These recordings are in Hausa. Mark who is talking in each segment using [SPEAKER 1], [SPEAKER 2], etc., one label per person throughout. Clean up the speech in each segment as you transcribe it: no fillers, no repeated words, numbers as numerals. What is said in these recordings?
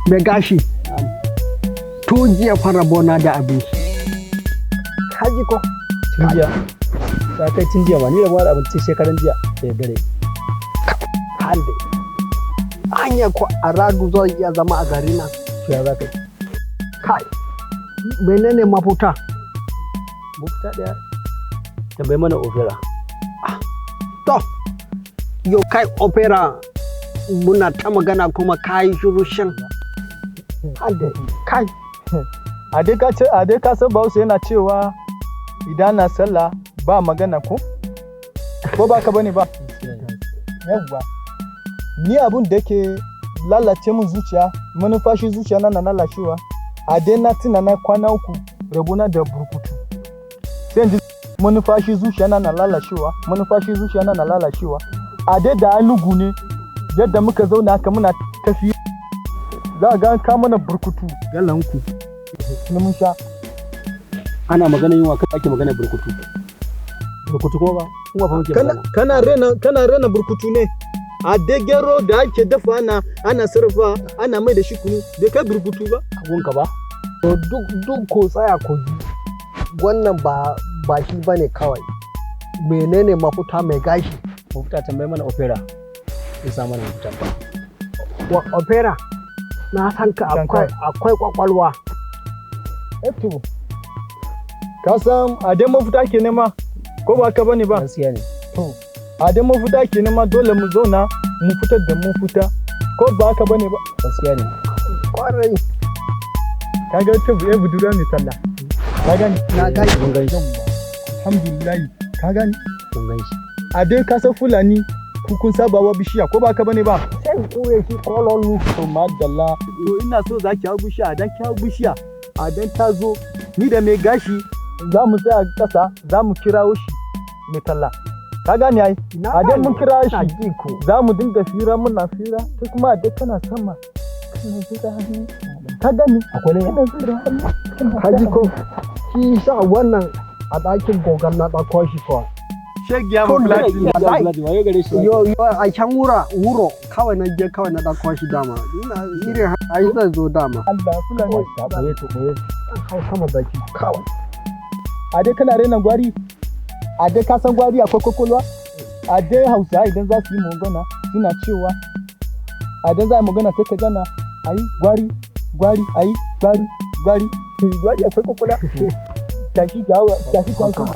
[SPEAKER 1] mai gashi tun jiya fara bona da abinci kaji ko
[SPEAKER 2] jiya ta kai tun jiya ba ni da wani abinci shekaran jiya da dare
[SPEAKER 1] hande hanya ko a radu zai iya zama a gari nan
[SPEAKER 2] to ya za ka yi
[SPEAKER 1] kai menene mafuta
[SPEAKER 2] daya tambayi mana opera
[SPEAKER 1] to yau kai opera muna ta magana kuma kai shiru shan hande kai
[SPEAKER 2] a dai ka san Bahaushe yana cewa idan na sallah ba magana ko ba ka bane ba yawwa ni abun da ke lalace min zuciya manufashi zuciya na lalacewa a dai na tuna na kwana uku rabona da burkutu sai ji manufashi zuciya na lalacewa a dai da alugu ne yadda muka zauna haka muna tafi za ga ka mana burkutu galanku mun sha
[SPEAKER 3] ana magana yin waka ake magana burkutu ko ba kuma fa muke magana
[SPEAKER 2] kana rena burkutu ne a dai gero da ake dafa ana sarrafa ana mai da shi kunu bai kai burkutu ba
[SPEAKER 3] gunka ba
[SPEAKER 1] to duk ko tsaya ko ji wannan ba shi bane kawai menene mafuta mai gashi
[SPEAKER 3] mafuta tambayi mana opera ya sa mana mafuta
[SPEAKER 1] wa opera na san ka akwai kwakwalwa
[SPEAKER 2] to ka san a dai mafuta ke nema ko ba ka bane ba
[SPEAKER 3] gaskiya ne
[SPEAKER 2] to a dai mafuta ke nema dole mu zauna mu fitar da mu fita ko ba ka bane ba
[SPEAKER 3] gaskiya ne
[SPEAKER 1] kwarai
[SPEAKER 2] kaga ta buye budura mai sallah ka gani
[SPEAKER 1] na gani
[SPEAKER 3] mun gani
[SPEAKER 2] alhamdulillah ka gani
[SPEAKER 3] mun gani
[SPEAKER 2] a dai ka san Fulani kun saba wa bishiya ko ba ka bane ba
[SPEAKER 1] sai kuye shi kololu
[SPEAKER 2] to madalla to ina so za ki hau bishiya dan ki hau bishiya a dan ta zo ni da mai gashi za mu tsaya kasa za mu kirawo shi mai talla ka gane ai a dan mun kira shi za mu dinga fira muna fira to kuma a dai kana sama kana zuwa hannu ka gani
[SPEAKER 3] akwai ne
[SPEAKER 2] kana zuwa hannu
[SPEAKER 1] kaji ko shi sa wannan a ɗakin gogon na ɗauko shi ko
[SPEAKER 2] shegiya mu plati
[SPEAKER 3] wayo gare shi
[SPEAKER 1] yo a can wuro kawai na je kawai na ɗauko shi dama ina irin ai zai zo dama
[SPEAKER 2] Allah Fulani
[SPEAKER 3] ta boye to boye
[SPEAKER 1] hau sama baki kawai
[SPEAKER 2] a dai kana rena gwari a dai ka san gwari akwai kokolwa a dai Hausa idan za su yi magana suna cewa a dai za a yi magana sai ka gana ayi gwari ayi gwari akwai kokolwa tashi ga sama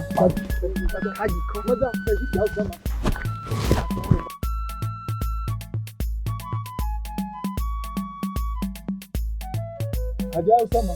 [SPEAKER 1] kaji ko
[SPEAKER 2] maza tashi ga sama a ga sama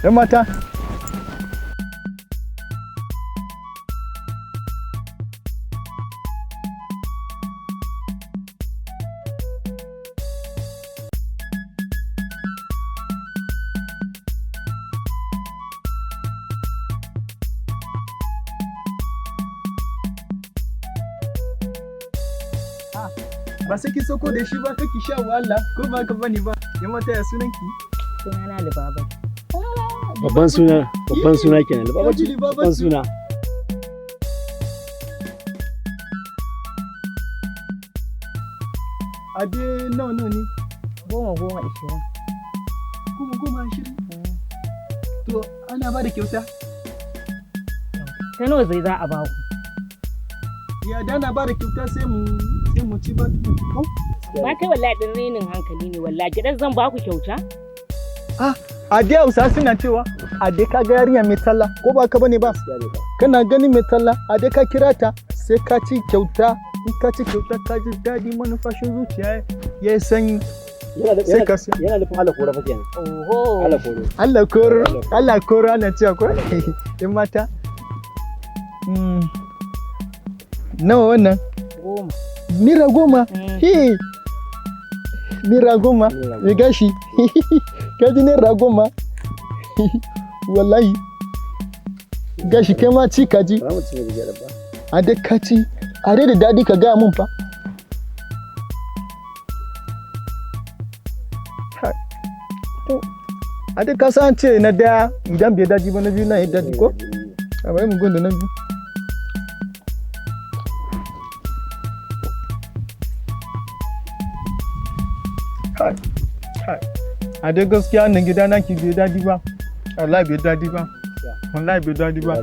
[SPEAKER 2] ‘yan mata. Ba sai kin sauko da shi ba kake sha wahala ko ba ka bane ba ‘yan mata ya sunanki?
[SPEAKER 4] Sunana Libaba.
[SPEAKER 3] babban suna kenan babban suna
[SPEAKER 2] a dai nawa ne
[SPEAKER 4] 10-20.
[SPEAKER 2] Goma 20 to ana ba da kyauta
[SPEAKER 4] Ta nawa zai za a ba ku?
[SPEAKER 2] ya dana ba da kyauta sai mu ci ba ko
[SPEAKER 4] Ba kai wallahi din renin hankali ne wallahi gidan zan ba ku kyauta?
[SPEAKER 2] a dai Hausa suna cewa a dai ka ga yarinya mai talla ko ba ka bane ba kana gani mai talla a dai ka kira ta sai ka ci kyauta in ka ci kyauta ka ji daɗi manufashin zuciya ya yi sanyi
[SPEAKER 3] yana nufin Allah kora fa kenan
[SPEAKER 4] Oho.
[SPEAKER 2] Allah koro ana cewa ko in mata Nawa wannan?
[SPEAKER 4] 10.
[SPEAKER 2] Naira 10? He. Naira 10? Ya gashi. Kaji naira 10? Wallahi. Gashi kai ma ci kaji.
[SPEAKER 3] Ba mu ci da gyara ba.
[SPEAKER 2] A da ka ci. A da daɗi ka gaya mun fa. A da ka san ce na daya idan bai daɗi ba na biyu na yi daɗi ko? A bai mu gwanda na biyu. A dai gaskiya nan gida na ki bai daɗi ba. Wallahi bai daɗi ba. Wallahi bai daɗi ba.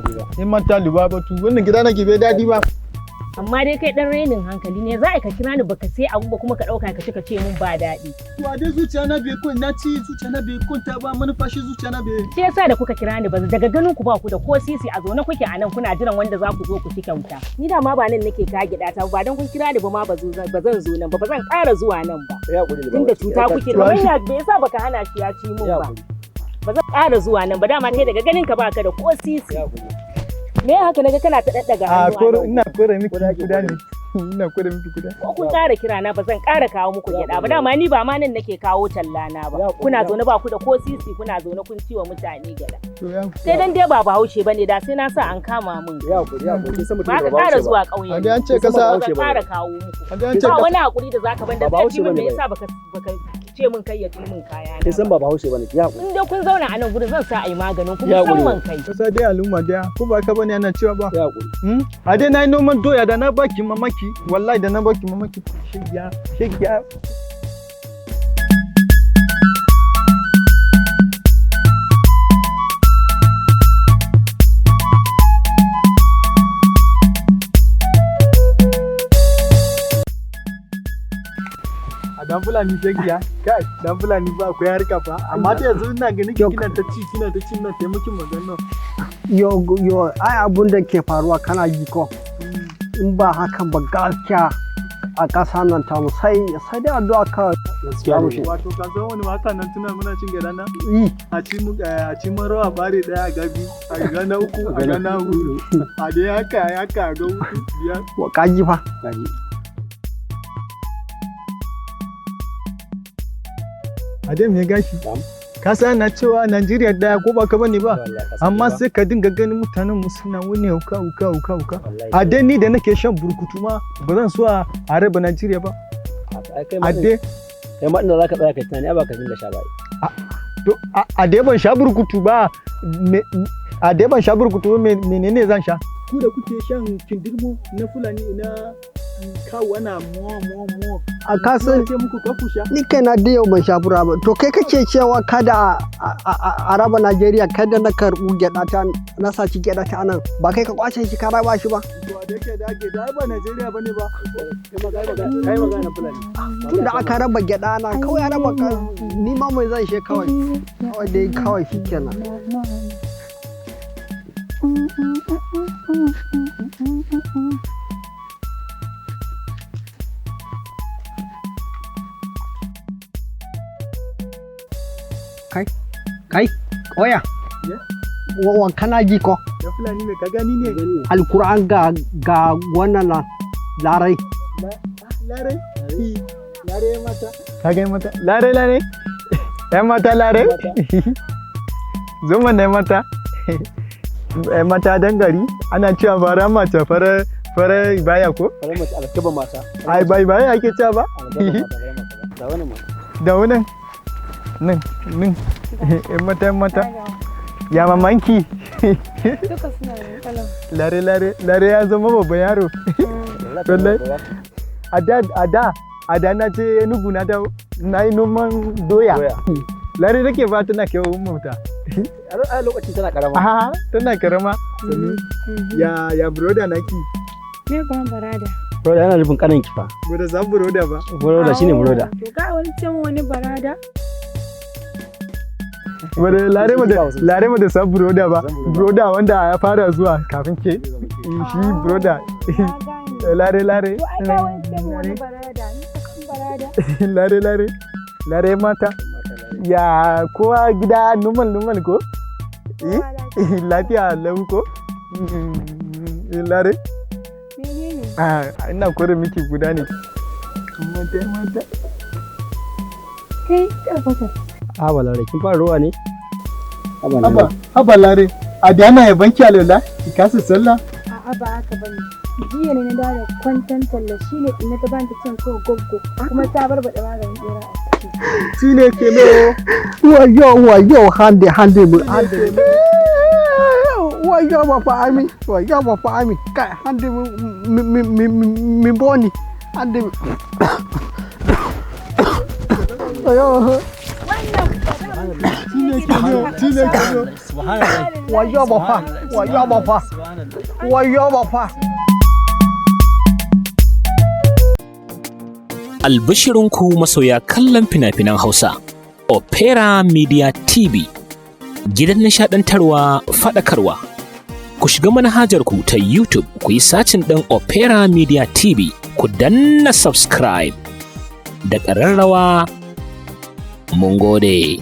[SPEAKER 2] In manta liba ba tu wannan gida na ki bai daɗi ba.
[SPEAKER 4] Amma dai kai dan rainin hankali ne za ka kira ni baka sai abu ba kuma ka dauka ka ce mun ba daɗi.
[SPEAKER 2] To a dai zuciya na bai kun na ci zuciya na bai kunta ba manufashi zuciya na bai.
[SPEAKER 4] Shi yasa da kuka kira ni ba daga ganin ku ba ku da ko sisi a zo na kuke a nan kuna jiran wanda za ku zo ku ci kyauta. Ni da ma ba nan nake ka gida ta ba dan kun kira ni ba ma ba zan zo nan ba zan ƙara zuwa nan ba. Tunda cuta kuke da wanda bai yasa baka hana shi ya ci mun ba. Ba zan ƙara zuwa nan ba dama kai daga ganin ka baka da ko sisi. Me haka naga kana ta daddaga hannu
[SPEAKER 2] ina kore miki kuda ne. Ina kore miki kuda.
[SPEAKER 4] Ko kun ƙara kira na ba zan ƙara kawo muku gyaɗa ba dama ni ba ma nan nake kawo talla na ba. Kuna zo na ba ku da ko sisi kuna zo na kun ciwa mutane gyaɗa. Sai dan dai ba Bahaushe bane da sai na sa an kama min. Ba ka ƙara zuwa ƙauye.
[SPEAKER 2] A dai an ce kasa
[SPEAKER 4] ba zan ƙara kawo muku. Ba wani hakuri da zaka ban da sai me yasa baka ce min kai ya ci min kaya na.
[SPEAKER 3] Kin san ba Bahaushe bane ki hakuri.
[SPEAKER 4] In dai kun zauna a nan gurin zan sa ai maganin ku musamman kai.
[SPEAKER 2] Kasa dai al'umma daya ko ba ka bane ana cewa ba.
[SPEAKER 3] Ya hakuri.
[SPEAKER 2] A dai na yi noman doya da na baki mamaki wallahi da na baki mamaki shigiya. Dan Fulani shegiya kai dan Fulani ba ku harka fa amma da yanzu ina ganin kina ta ci na taimakin magana.
[SPEAKER 1] Yo ai abun da ke faruwa kana ji ko in ba hakan ba gaskiya a ƙasa nan ta mu sai dai addu'a ka
[SPEAKER 3] gaskiya ne.
[SPEAKER 2] Wato ka san wani haka nan tuna muna cin gada na a ci mun rawa bare daya a gabi a ga na uku a ga na hudu a dai haka ga hudu biyar
[SPEAKER 1] ka ji fa
[SPEAKER 2] Adem ya gashi. Ka san na cewa Najeriya daya ko ba ka bane ba. Amma sai ka dinga ganin mutanen mu suna wani hauka. A dai ni da nake shan burkutu ma ba zan so a raba Najeriya ba. A dai
[SPEAKER 3] kai ma inda zaka tsaya kai tunani ba ka dinga sha ba.
[SPEAKER 2] To a dai ban sha burkutu ba. A dai ban sha burkutu menene zan sha? Ku da kuke shan kindirmo na Fulani na kawo ana mo
[SPEAKER 1] a kasan ni kai na da yau ban sha fura ba to kai kake cewa kada a raba Najeriya kada na karbu gyada ta na saci gyada ta anan ba kai ka kwace shi ka raba shi ba
[SPEAKER 2] to da yake da ba Najeriya bane ba kai magana Fulani
[SPEAKER 1] tunda aka raba gyada na kawai a raba ni ma mai zan she kawai dai kawai shikenan kai oya wa kana ji ko
[SPEAKER 2] ya Fulani me ka gani ne
[SPEAKER 1] alquran ga wannan larai
[SPEAKER 2] mata ka ga mata larai ya mata larai zuma ne mata mata dan gari ana cewa bara mata fara baya ko
[SPEAKER 3] fara mata alkaba mata
[SPEAKER 2] ai baya ake cewa ba da wannan nan mata ya mamanki
[SPEAKER 5] duka suna yin kalan
[SPEAKER 2] lare ya zama babban yaro a da na ce Enugu na yi noman doya lare nake ba tana kewa mota
[SPEAKER 3] a lokacin tana karama
[SPEAKER 2] tana karama ya broda naki
[SPEAKER 5] me kuma barada
[SPEAKER 3] broda yana nufin kanan kifa
[SPEAKER 2] broda za broda ba
[SPEAKER 3] broda shine broda
[SPEAKER 5] to ka wani ce wani barada
[SPEAKER 2] wadda lare mu da san broda ba broda wanda ya fara zuwa kafin ke shi broda lare lare mata ya kowa gida numal ko lafiya lau ko lare ina kore miki guda ne. Mata.
[SPEAKER 5] Kai karfata.
[SPEAKER 3] Balare kin fara ruwa ne?
[SPEAKER 2] Haba lare. A da ana yabanki alwala ki kasa sallah.
[SPEAKER 5] A'a ba haka bane. Jiya ne na dawo da kwantan talla shine ina ta bani cin ko goggo kuma ta barbada maganin bera a ciki.
[SPEAKER 2] Shine kenan.
[SPEAKER 1] Wayo hande mu wayo ba fa ami kai hande mi boni hande ayo wayo ba fa
[SPEAKER 6] Albishirinku masoya kallon fina-finan Hausa, Opera Media TV, gidan nishaɗantarwa faɗakarwa. Ku shiga manhajarku ta YouTube ku yi sacin ɗin Opera Media TV, ku danna subscribe da ƙararrawa. Mun gode.